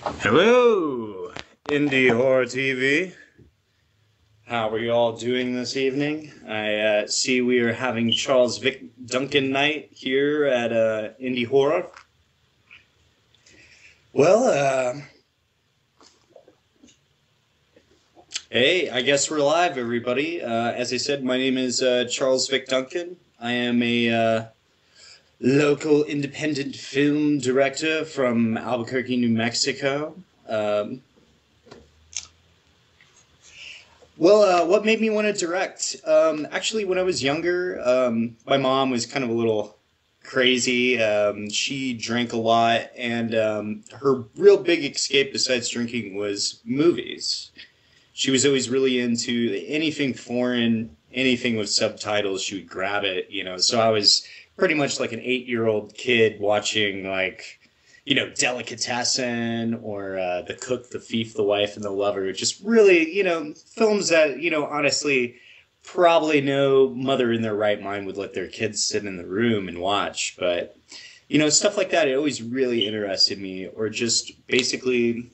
Hello, Indie Horror TV. How are you all doing this evening? I see we are having Charles Vick Duncan night here at Indie Horror. Well, hey, I guess we're live, everybody. As I said, my name is Charles Vick Duncan. I am a local independent film director from Albuquerque, New Mexico. What made me want to direct? Actually, when I was younger, my mom was kind of a little crazy. She drank a lot, and her real big escape besides drinking was movies. She was always really into anything foreign, anything with subtitles, she would grab it, So I was pretty much like an 8-year-old kid watching, Delicatessen or The Cook, the Thief, the Wife, and the Lover. Just really, films that, honestly, probably no mother in their right mind would let their kids sit in the room and watch. But, stuff like that, it always really interested me. Or just basically,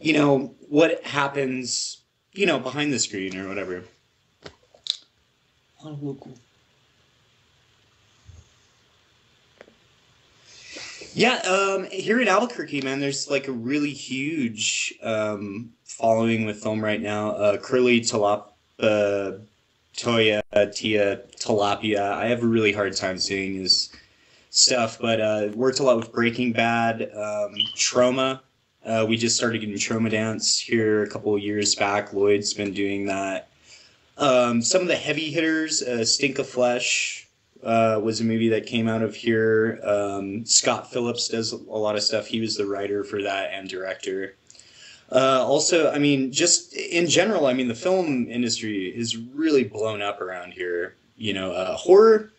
what happens, behind the screen or whatever. Yeah, here in Albuquerque, man, there's like a really huge following with film right now. Curly Toya Tia Tilapia. I have a really hard time saying his stuff, but worked a lot with Breaking Bad, Trauma. We just started getting Trauma Dance here a couple of years back. Lloyd's been doing that. Some of the heavy hitters, Stink of Flesh. Was a movie that came out of here. Scott Phillips does a lot of stuff. He was the writer for that and director. Also, I mean, just in general, I mean, the film industry is really blown up around here. Horror,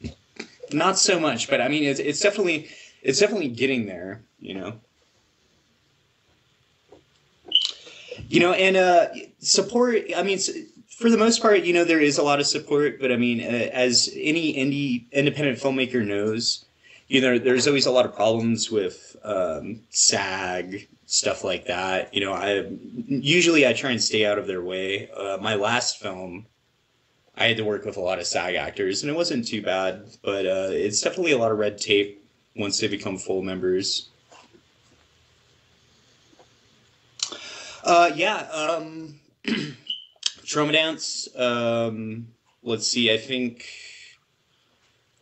not so much, but I mean, it's definitely getting there. And support. I mean. For the most part, there is a lot of support, but I mean, as any independent filmmaker knows, there's always a lot of problems with SAG, stuff like that. I try and stay out of their way. My last film, I had to work with a lot of SAG actors, and it wasn't too bad, but it's definitely a lot of red tape once they become full members. Trauma Dance, let's see, I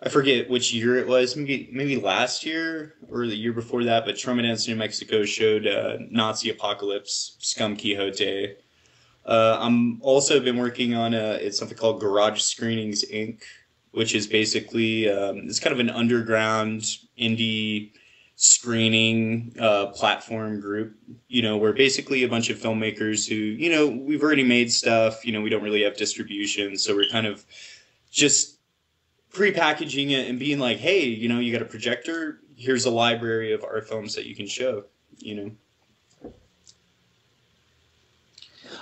forget which year it was, maybe last year or the year before that, but Trauma Dance New Mexico showed Nazi Apocalypse, Scum Quixote. I'm also been working on it's something called Garage Screenings Inc., which is basically, it's kind of an underground indie screening platform group, where basically a bunch of filmmakers who, we've already made stuff, we don't really have distribution, so we're kind of just pre-packaging it and being like, hey, you got a projector, here's a library of our films that you can show,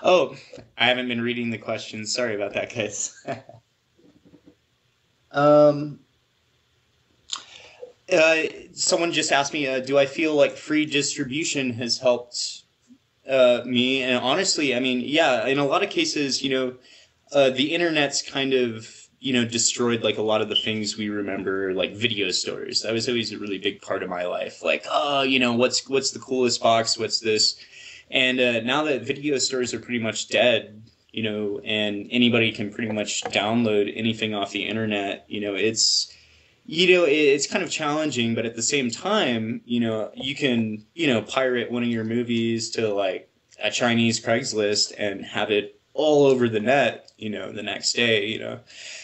Oh, I haven't been reading the questions. Sorry about that, guys. Someone just asked me, do I feel like free distribution has helped me? And honestly, I mean, yeah, in a lot of cases, the internet's kind of, destroyed like a lot of the things we remember, like video stores. That was always a really big part of my life. Like, oh, what's the coolest box? What's this? And now that video stores are pretty much dead, and anybody can pretty much download anything off the internet, it's kind of challenging, but at the same time, you can, pirate one of your movies to like a Chinese Craigslist and have it all over the net, the next day,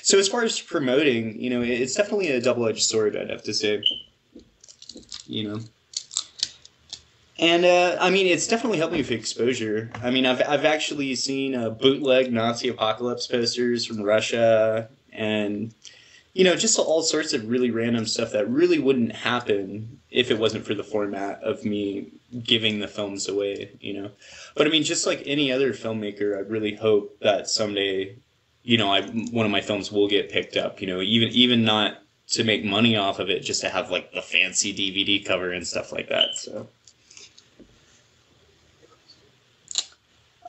So as far as promoting, it's definitely a double-edged sword, I'd have to say, And, I mean, it's definitely helped me with exposure. I mean, I've actually seen bootleg Nazi Apocalypse posters from Russia and, just all sorts of really random stuff that really wouldn't happen if it wasn't for the format of me giving the films away, But, I mean, just like any other filmmaker, I really hope that someday, one of my films will get picked up, even not to make money off of it, just to have, like, the fancy DVD cover and stuff like that, so...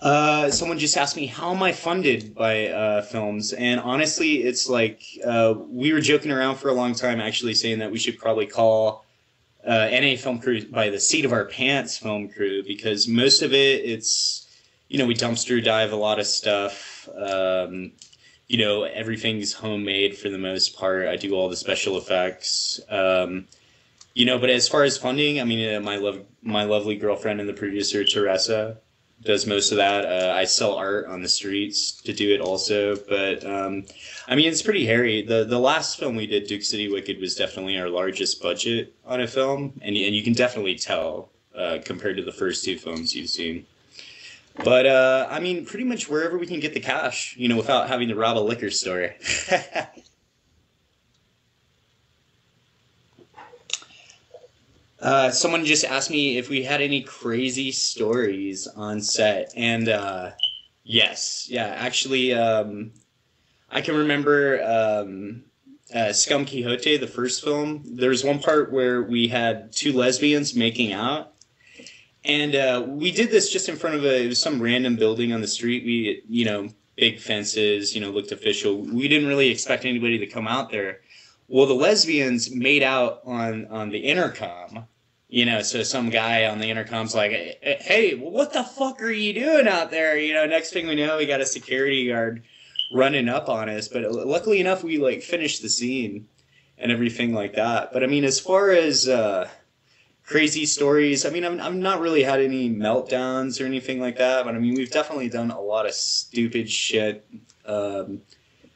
Someone just asked me, how am I funded by films? And honestly, it's like we were joking around for a long time, actually saying that we should probably call NA Film Crew by the seat of our pants film crew, because most of it, it's, we dumpster dive a lot of stuff. Everything's homemade for the most part. I do all the special effects. But as far as funding, I mean, my lovely girlfriend and the producer, Teresa, does most of that. I sell art on the streets to do it also. But, it's pretty hairy. The last film we did, Duke City Wicked, was definitely our largest budget on a film. And you can definitely tell compared to the first two films you've seen. But, pretty much wherever we can get the cash, without having to rob a liquor store. Someone just asked me if we had any crazy stories on set, and yes, yeah, actually, I can remember Scum Quixote, the first film. There was one part where we had two lesbians making out, and we did this just in front of it was some random building on the street. We, big fences, looked official. We didn't really expect anybody to come out there. Well, the lesbians made out on the intercom, so some guy on the intercom's like, hey, what the fuck are you doing out there? Next thing we know, we got a security guard running up on us. But luckily enough, we, finished the scene and everything like that. But, as far as crazy stories, I've not really had any meltdowns or anything like that. But, we've definitely done a lot of stupid shit.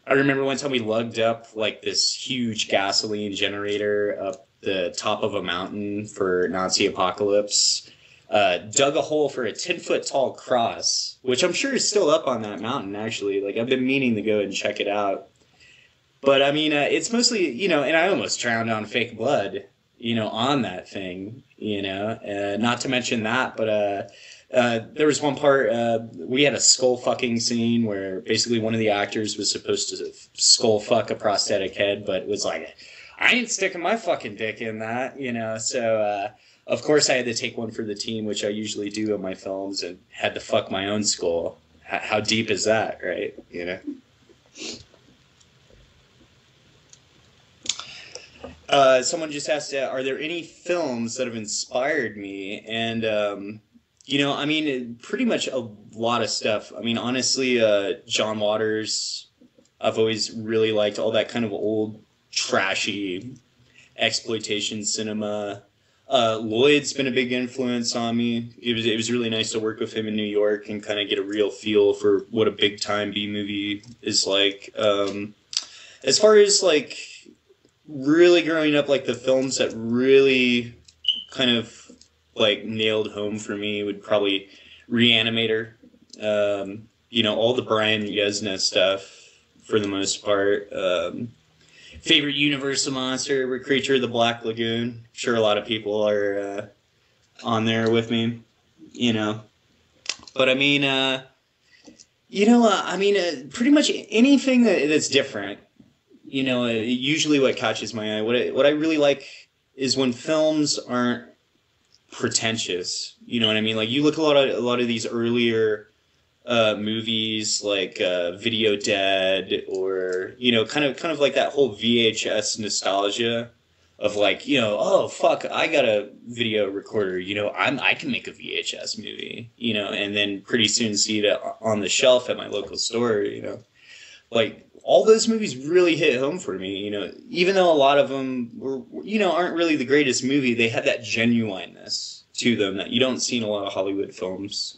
I remember one time we lugged up this huge gasoline generator up the top of a mountain for Nazi apocalypse, dug a hole for a 10-foot tall cross, which I'm sure is still up on that mountain, actually. I've been meaning to go and check it out. But, it's mostly, and I almost drowned on fake blood, on that thing, not to mention that, but, there was one part, we had a skull fucking scene where basically one of the actors was supposed to skull fuck a prosthetic head, but it was like, I ain't sticking my fucking dick in that, so, of course I had to take one for the team, which I usually do in my films, and had to fuck my own skull. How deep is that, right, Someone just asked, are there any films that have inspired me? And, pretty much a lot of stuff. Honestly, John Waters, I've always really liked all that kind of old, trashy exploitation cinema. Lloyd's been a big influence on me. It was really nice to work with him in New York and kind of get a real feel for what a big-time B-movie is like. As far as, really growing up, the films that really kind of nailed home for me would probably Reanimator. All the Brian Yuzna stuff for the most part. Favorite Universal monster, Creature of the Black Lagoon. I'm sure a lot of people are on there with me, But pretty much anything that's different. Usually what catches my eye. What I really like is when films aren't pretentious. You know what I mean? You look at a lot of these earlier movies Video Dead, or kind of like that whole VHS nostalgia of oh fuck, I got a video recorder, I can make a VHS movie, and then pretty soon see it on the shelf at my local store, all those movies really hit home for me, even though a lot of them were, aren't really the greatest movie, they had that genuineness to them that you don't see in a lot of Hollywood films,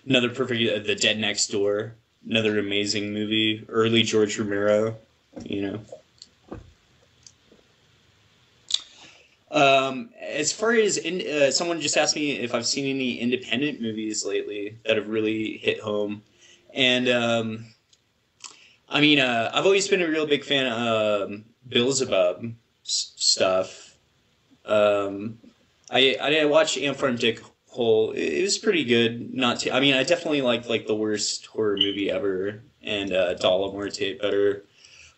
Another perfect, The Dead Next Door, another amazing movie, early George Romero, As far as, someone just asked me if I've seen any independent movies lately that have really hit home, and, I've always been a real big fan of Beelzebub stuff. I watched Ant Farm Dick Hole. It was pretty good. Not too. I definitely liked the worst horror movie ever, and Dolomorte better.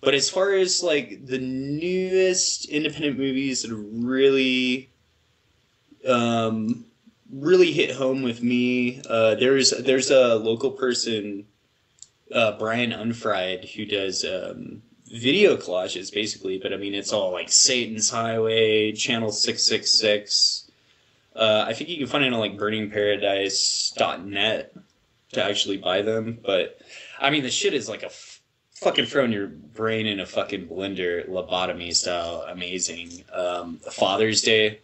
But as far as the newest independent movies that have really really hit home with me. There's a local person, Brian Unfried, who does video collages basically, but I mean it's all like Satan's Highway, Channel 666. I think you can find it on like burningparadise.net to actually buy them, but I mean the shit is like fucking throwing your brain in a fucking blender, lobotomy style, amazing. Father's Day,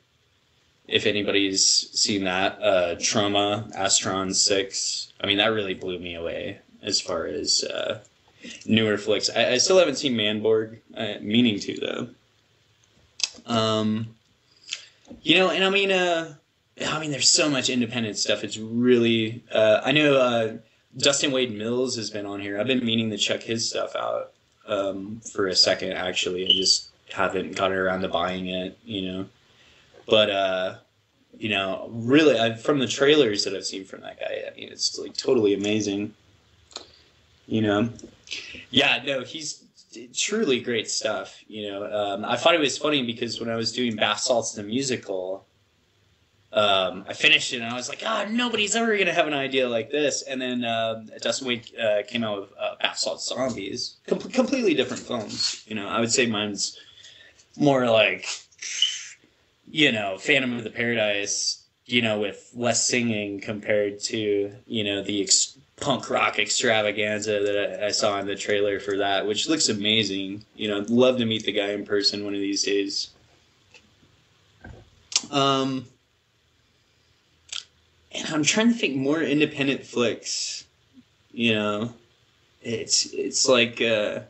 if anybody's seen that, Trauma, Astron 6, I mean that really blew me away as far as newer flicks. I still haven't seen Manborg, meaning to though. You know, and I mean, there's so much independent stuff. It's really, I know Dustin Wade Mills has been on here. I've been meaning to check his stuff out for a second, actually. I just haven't gotten around to buying it, you know. But, you know, really, from the trailers that I've seen from that guy, I mean, it's like totally amazing. You know, yeah, no, he's truly great stuff. You know, I thought it was funny because when I was doing Bath Salts the musical, I finished it and I was like, nobody's ever gonna have an idea like this. And then Dustin Wade came out with Bath Salts Zombies, completely different films. You know, I would say mine's more like, you know, Phantom of the Paradise, you know, with less singing compared to, you know, the punk rock extravaganza that I saw in the trailer for that, which looks amazing. You know, I'd love to meet the guy in person one of these days. And I'm trying to think more independent flicks. You know, it's like, yeah,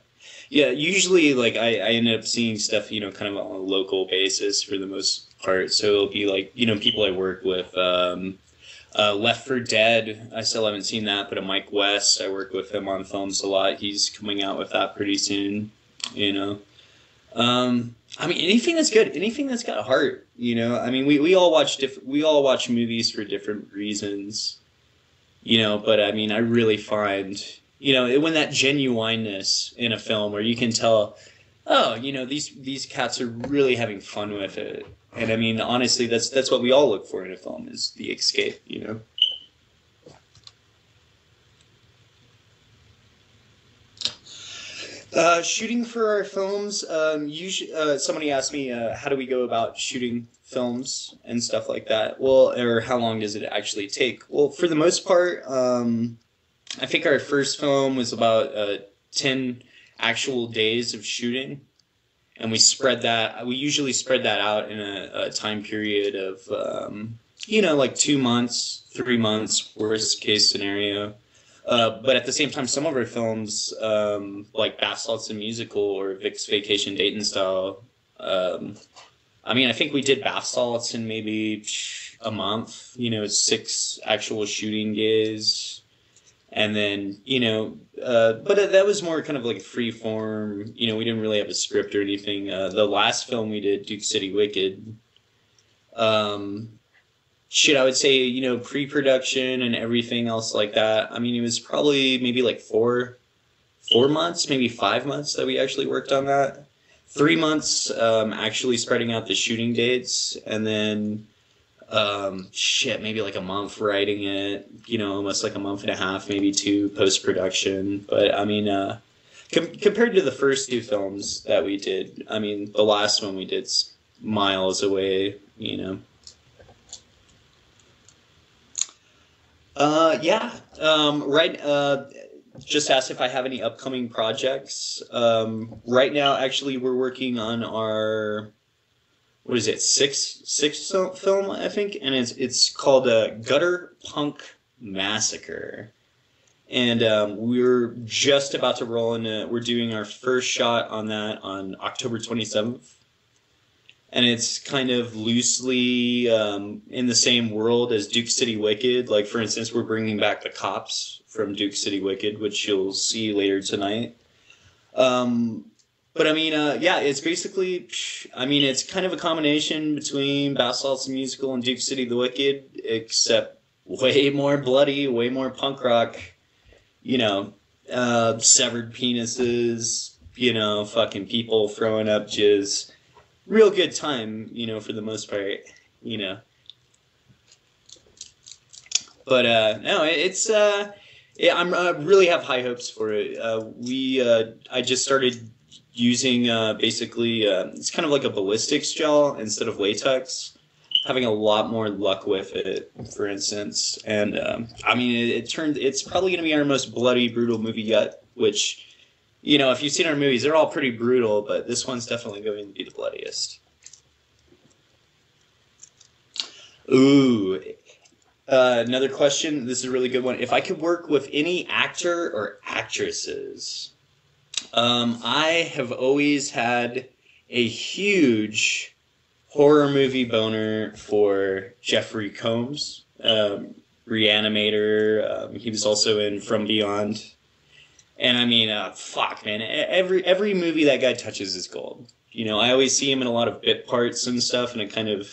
usually like I end up seeing stuff, you know, kind of on a local basis for the most part. So it'll be like, you know, people I work with, Left 4 Dead, I still haven't seen that, but a Mike West, I work with him on films a lot. He's coming out with that pretty soon, you know. I mean, anything that's good, anything that's got heart, you know. I mean, we all watch movies for different reasons, you know. But I mean, I really find, you know, when that genuineness in a film where you can tell, oh, you know, these cats are really having fun with it. And I mean, honestly, that's what we all look for in a film, is the escape, you know. Shooting for our films, usually, somebody asked me, how do we go about shooting films and stuff like that? Well, or how long does it actually take? Well, for the most part, I think our first film was about 10 actual days of shooting. And we usually spread that out in a time period of, you know, like 2 months, 3 months, worst case scenario. But at the same time, some of our films, like Bath Salts the Musical or Vick's Vacation Dayton Style, I mean, I think we did Bath Salts in maybe a month, you know, 6 actual shooting days. And then, you know, but that was more kind of like free form. You know, we didn't really have a script or anything. The last film we did, Duke City Wicked, I would say, you know, pre-production and everything else like that. I mean, it was probably maybe like 4 months, maybe 5 months that we actually worked on that. 3 months actually spreading out the shooting dates, and then maybe like a month writing it, you know, almost like a month and a half, maybe 2 post-production. But I mean, compared to the first 2 films that we did, I mean, the last one we did miles away, you know. Just asked if I have any upcoming projects. Right now, actually, we're working on our, what is it, sixth film, I think, and it's called Gutter Punk Massacre. And we're just about to roll in. We're doing our first shot on that on October 27th. And it's kind of loosely in the same world as Duke City Wicked. Like, for instance, we're bringing back the cops from Duke City Wicked, which you'll see later tonight. But I mean, yeah, it's basically, I mean, it's kind of a combination between Bath Salts the Musical and Duke City the Wicked, except way more bloody, way more punk rock, you know, severed penises, you know, fucking people throwing up jizz. Real good time, you know, for the most part, you know. But no, yeah, I'm really have high hopes for it. I just started using basically it's kind of like a ballistics gel instead of latex. Having a lot more luck with it, for instance, and I mean, it's probably going to be our most bloody, brutal movie yet. Which, you know, if you've seen our movies, they're all pretty brutal, but this one's definitely going to be the bloodiest. Ooh. Another question. This is a really good one. If I could work with any actor or actresses, I have always had a huge horror movie boner for Jeffrey Combs, Reanimator. He was also in From Beyond. And I mean, fuck, man. Every movie that guy touches is gold. You know, I always see him in a lot of bit parts and stuff, and it kind of,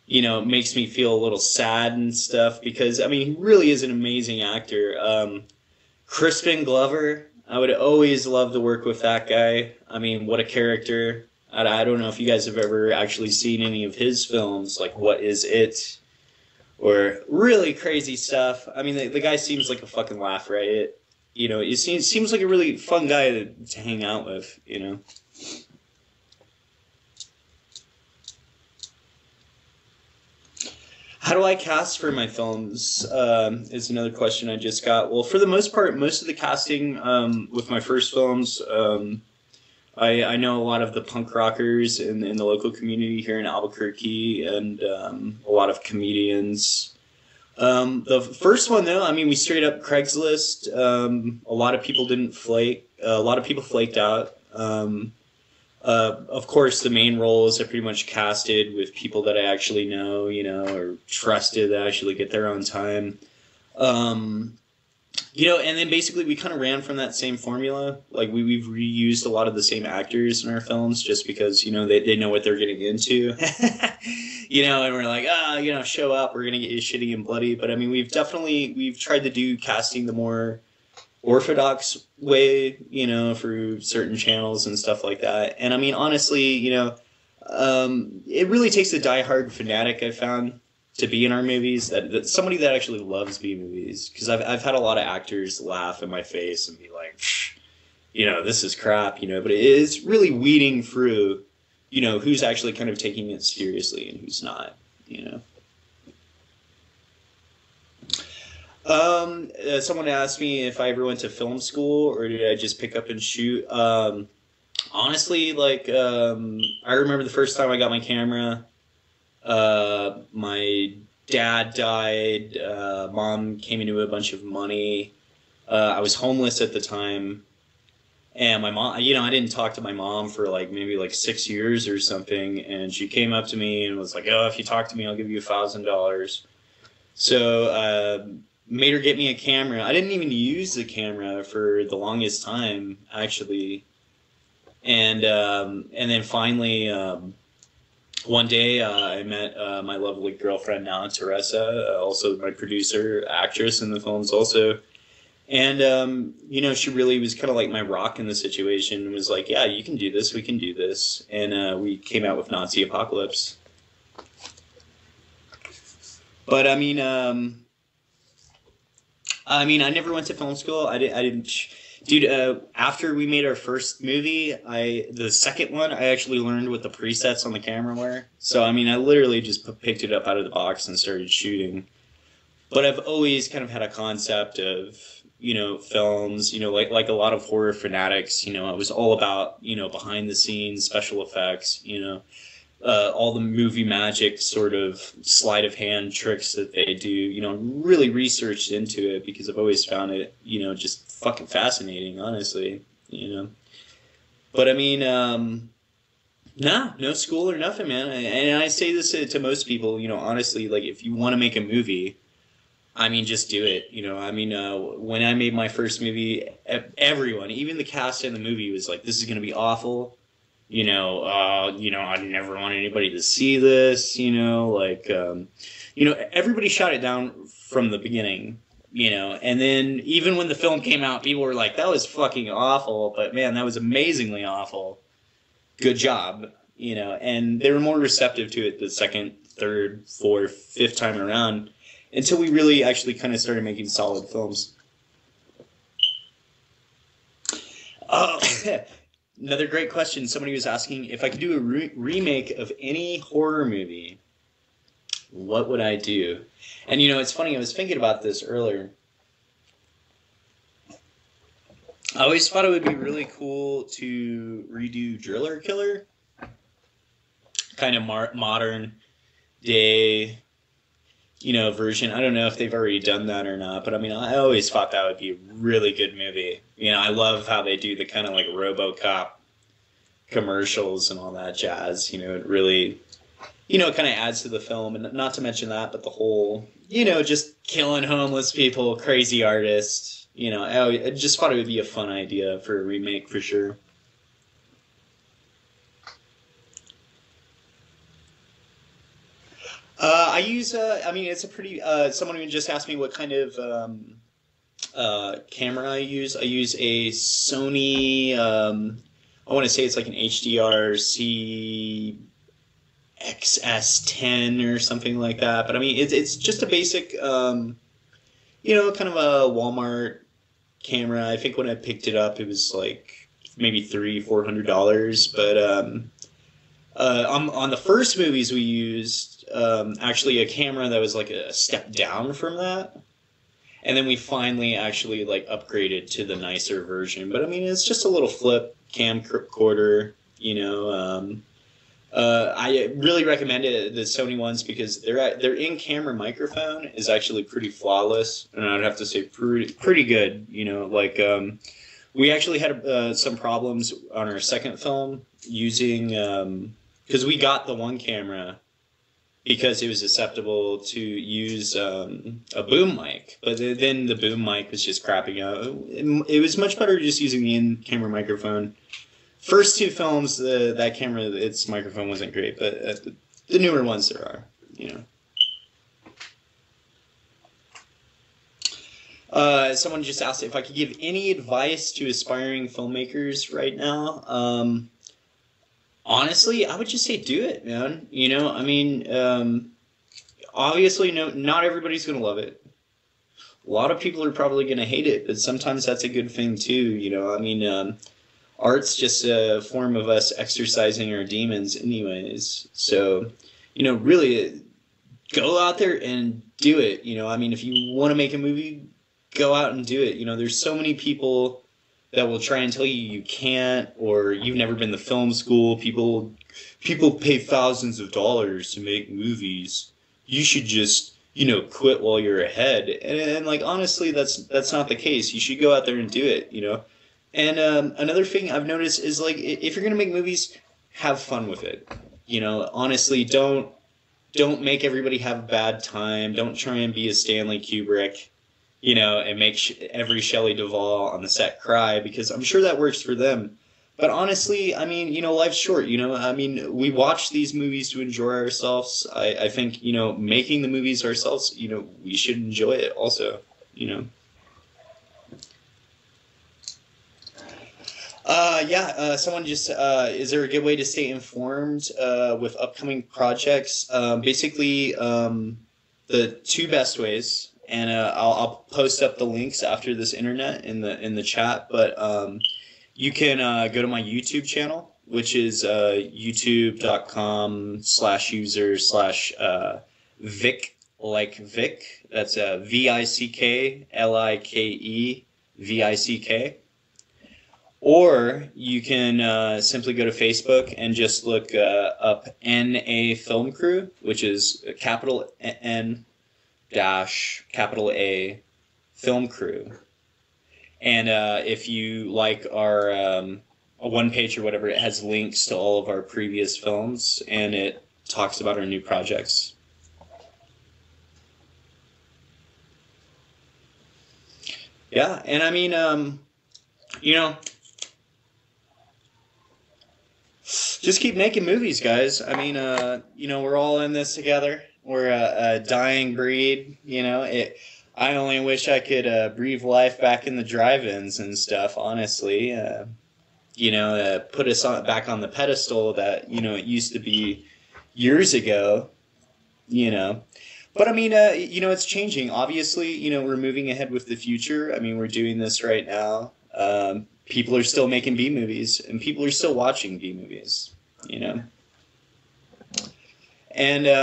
you know, makes me feel a little sad and stuff because, I mean, he really is an amazing actor. Crispin Glover, I would always love to work with that guy. I mean, what a character. I don't know if you guys have ever actually seen any of his films, like What Is It? Or really crazy stuff. I mean, the guy seems like a fucking laugh riot. You know, he seems like a really fun guy to hang out with, you know. How do I cast for my films is another question I just got. Well, for the most part, most of the casting with my first films, I know a lot of the punk rockers in the local community here in Albuquerque and a lot of comedians. The first one, though, I mean, we straight up Craigslist. A lot of people didn't flake. A lot of people flaked out. Of course, the main roles are pretty much casted with people that I actually know, you know, or trusted that actually get there on time. You know, and then basically we kind of ran from that same formula. Like, we've reused a lot of the same actors in our films just because, you know, they know what they're getting into. You know, and we're like, you know, show up, we're going to get you shitty and bloody. But, I mean, we've tried to do casting the more orthodox way, you know, for certain channels and stuff like that. And, I mean, honestly, you know, it really takes a diehard fanatic, I found, to be in our movies, that somebody that actually loves B-movies. Because I've had a lot of actors laugh in my face and be like, you know, this is crap, you know. But it's really weeding through, you know, who's actually kind of taking it seriously and who's not, you know. Someone asked me if I ever went to film school or did I just pick up and shoot. Honestly, like, I remember the first time I got my camera. My dad died. Mom came into a bunch of money. I was homeless at the time. And my mom, you know, I didn't talk to my mom for like maybe like 6 years or something. And she came up to me and was like, oh, if you talk to me, I'll give you $1,000. So, made her get me a camera. I didn't even use the camera for the longest time, actually. And then finally, one day I met my lovely girlfriend now, Teresa, also my producer, actress in the films also. And, you know, she really was kind of like my rock in the situation and was like, yeah, you can do this, we can do this. And we came out with Nazi Apocalypse. But, I mean, I never went to film school. I didn't. Dude, after we made our first movie, the second one, I actually learned what the presets on the camera were. So, I mean, I literally just picked it up out of the box and started shooting. But I've always kind of had a concept of, you know, films, you know, like a lot of horror fanatics, you know, it was all about, you know, behind the scenes, special effects, you know, all the movie magic sort of sleight of hand tricks that they do, you know, really researched into it because I've always found it, you know, just fucking fascinating, honestly, you know. But I mean, no school or nothing, man. And I say this to most people, you know, honestly, like if you want to make a movie, I mean, just do it, you know. I mean, when I made my first movie, everyone, even the cast in the movie was like, this is going to be awful. You know, I never want anybody to see this, you know, like, you know, everybody shot it down from the beginning, you know, and then even when the film came out, people were like, that was fucking awful, but man, that was amazingly awful. Good job, you know, and they were more receptive to it the second, third, fourth, fifth time around. until we really actually kind of started making solid films. Oh, another great question. Somebody was asking if I could do a remake of any horror movie, what would I do? And it's funny, I was thinking about this earlier. I always thought it would be really cool to redo Driller Killer. Kind of modern day, version. I don't know if they've already done that or not, but I mean, I always thought that would be a really good movie. I love how they do the kind of like RoboCop commercials and all that jazz. It really, it kind of adds to the film, and not to mention that, but the whole, just killing homeless people, crazy artists. I just thought it would be a fun idea for a remake for sure. I use, it's a pretty, someone just asked me what kind of camera I use. I use a Sony, I want to say it's like an HDR CXS10 or something like that. But I mean, it's just a basic, kind of a Walmart camera. I think when I picked it up, it was like maybe $300-400. But on the first movies we used, actually a camera that was like a step down from that. And then we finally actually like upgraded to the nicer version. But I mean, it's just a little flip camcorder, I really recommend it, the Sony ones, because their in-camera microphone is actually pretty flawless, and I'd have to say pretty good. We actually had some problems on our second film using, because we got the one camera because it was acceptable to use a boom mic, but then the boom mic was just crapping out. It was much better just using the in-camera microphone. First two films, that camera, its microphone wasn't great, but the newer ones there are, Someone just asked if I could give any advice to aspiring filmmakers right now. Honestly, I would just say do it, man. Obviously, not everybody's going to love it. A lot of people are probably going to hate it, but sometimes that's a good thing too, art's just a form of us exercising our demons anyways. So, really go out there and do it. If you want to make a movie, go out and do it. There's so many people that will try and tell you can't, or you've never been to film school. People pay thousands of dollars to make movies. You should just, quit while you're ahead. And like, honestly, that's not the case. You should go out there and do it, And another thing I've noticed is, like, if you're going to make movies, have fun with it. Honestly, don't make everybody have a bad time. Don't try and be a Stanley Kubrick, and make every Shelley Duvall on the set cry, because I'm sure that works for them. But honestly, life's short, we watch these movies to enjoy ourselves. I think, making the movies ourselves, we should enjoy it also, Someone just, is there a good way to stay informed with upcoming projects? Basically, the two best ways, and I'll post up the links after this internet in the chat, but you can go to my YouTube channel, which is youtube.com/user/Vick, like Vick. That's VICKLIKE. Or you can simply go to Facebook and just look up NA Film Crew, which is capital N dash capital A Film Crew. And if you like our a one page or whatever, it has links to all of our previous films, and it talks about our new projects. Yeah, and just keep making movies, guys. We're all in this together. We're a dying breed, I only wish I could breathe life back in the drive-ins and stuff, honestly. Put us back on the pedestal that, it used to be years ago, But But I mean, it's changing. Obviously, we're moving ahead with the future. I mean, we're doing this right now. People are still making B movies, and people are still watching B movies. And I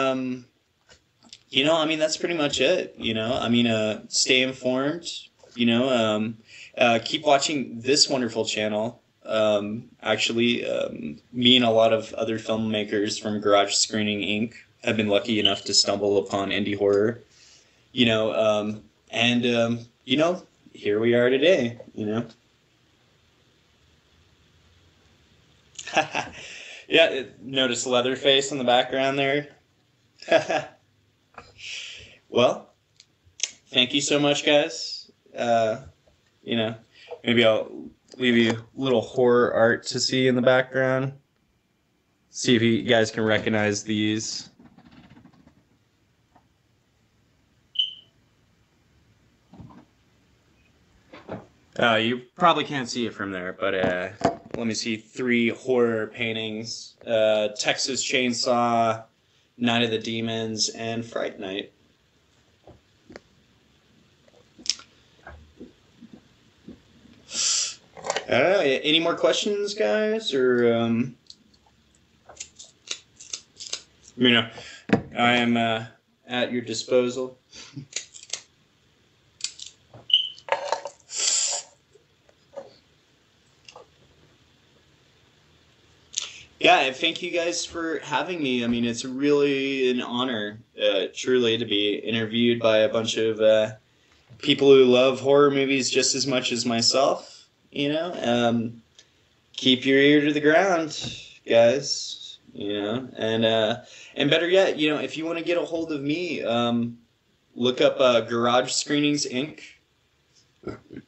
mean, that's pretty much it. I mean, stay informed. Keep watching this wonderful channel. Me and a lot of other filmmakers from Garage Screening Inc. have been lucky enough to stumble upon indie horror, here we are today, Yeah, notice Leatherface in the background there. Well, thank you so much, guys. Maybe I'll leave you a little horror art to see in the background. See if you guys can recognize these. You probably can't see it from there, but let me see 3 horror paintings. Texas Chainsaw, Night of the Demons, and Fright Night. I don't know. Any more questions, guys? Or, I am at your disposal. Yeah, thank you guys for having me. I mean, it's really an honor, truly, to be interviewed by a bunch of people who love horror movies just as much as myself. Keep your ear to the ground, guys. And better yet, if you want to get a hold of me, look up Garage Screenings Inc.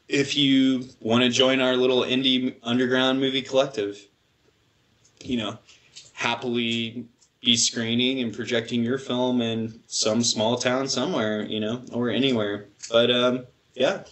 If you want to join our little indie underground movie collective. Happily be screening and projecting your film in some small town somewhere, or anywhere. But, yeah.